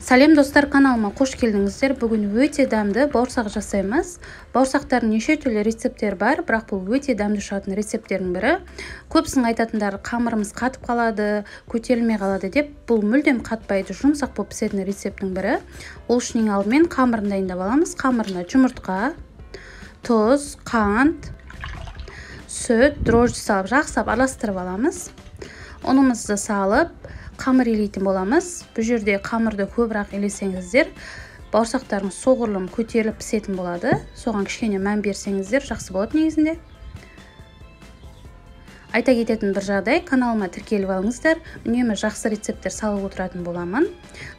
Сәлем достар, каналыма қош келдіңіздер. Бүгін өте дәмді бауырсақ жасаймыз. Бауырсақтардың неше түрлі рецепттер бар, бірақ бұл өте дәмді шығатын рецепттердің бірі. Көбісінің айтатындары қамырымыз қатып қалады, көтерілмей қалады деп, бұл мүлдем қатпайды, жұмсақ болып пісетін рецепттің бірі. Ол үшін ең алдымен қамырын дайындап аламыз. Қамырына жұмыртқа, тұз, қант, сүт, дрожжи салып, жақсылап араластырып аламыз. Ұнымызды салып, қамыр илейтін боламыз. Бұл жерде қамырды көбірек илесеңіздер, бауырсақтарыңыз соғұрлым көтеріліп пісетін болады. Соған кішкене мән берсеңіздер жақсы болады негізінде. Айта кететін бір жағдай, каналыма тіркеліп алыңыздар. Үнемі жақсы рецепттер салып отыратын боламын.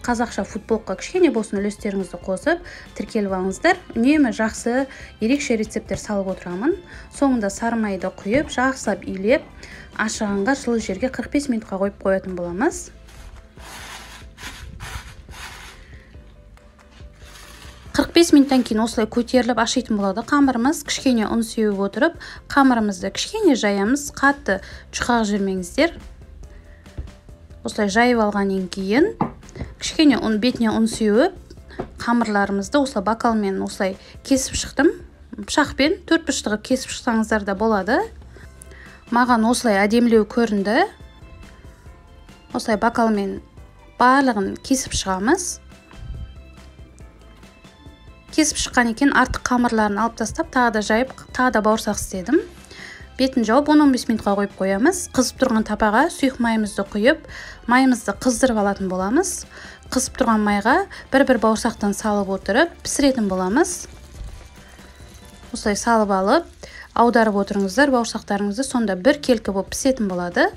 Қазақша футболка кішкене болсын үлестеріңізді қосып, тіркеліп алыңыздар. Үнемі жақсы, ерекше рецепттер салып отырамын. Соңында сары майды құйып, жақсылап илеп, ашығанға жылы жерге 45 минутқа қойып қоятын боламыз. Минуттан кейін осылай көтеріліп ашитын болады қамырымыз. Кішкене ұн сеуіп отырып, қамырымызды кішкене жаямыз, қатты жұқақ жүрмеңіздер. Осылай жайып алғаннан кейін, кішкене бетіне ұн сеуіп, қамырларымызды осылай бокалмен осылай кесіп шықтым. Пышақпен 4 бұрыш қылып кесіп шықсаңыздар да болады. Маған осылай әдемілеу көрінді. Осылай бокалмен барлығын кесіп шығамыз. Кесіп шыққан екен, артық қамырларын алып тастап, тағы да жайып, тағы да бауырсақ істедім. Бетін жауып 10-15 минутқа қойып қоямыз. Қызып тұрған тапаға сұйық майымызды құйып, майымызды қыздырып алатын боламыз. Қызып тұрған майға бір-бір бауырсақтан салып отырып, пісіретін боламыз. Осылай салып алып, аударып отырыңыздар, бауырсақтарыңызды сонда бір келкі болып пісетін болады.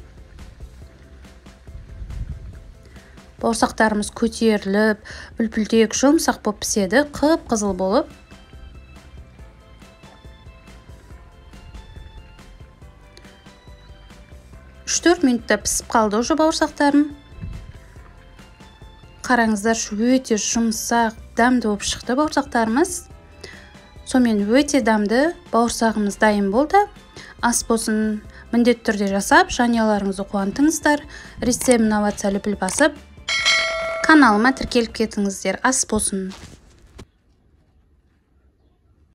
Бауырсақтарымыз көтеріліп, үлпілдек, жұмсақ болып піседі, қып-қызыл болып. Үш 4 минутта пісіп қалды уже бауырсақтарым. Қараңыздар, өте жұмсақ, дәмді болып шықты бауырсақтарымыз. Сонымен өте дәмді бауырсағымыз дайын болды. Ас болсын, міндетті түрде жасап, жанұяларыңызды қуантыңыздар. Рецептін аватса лүпіл басып, каналыма тіркеліп кетіңіздер. Ас болсын.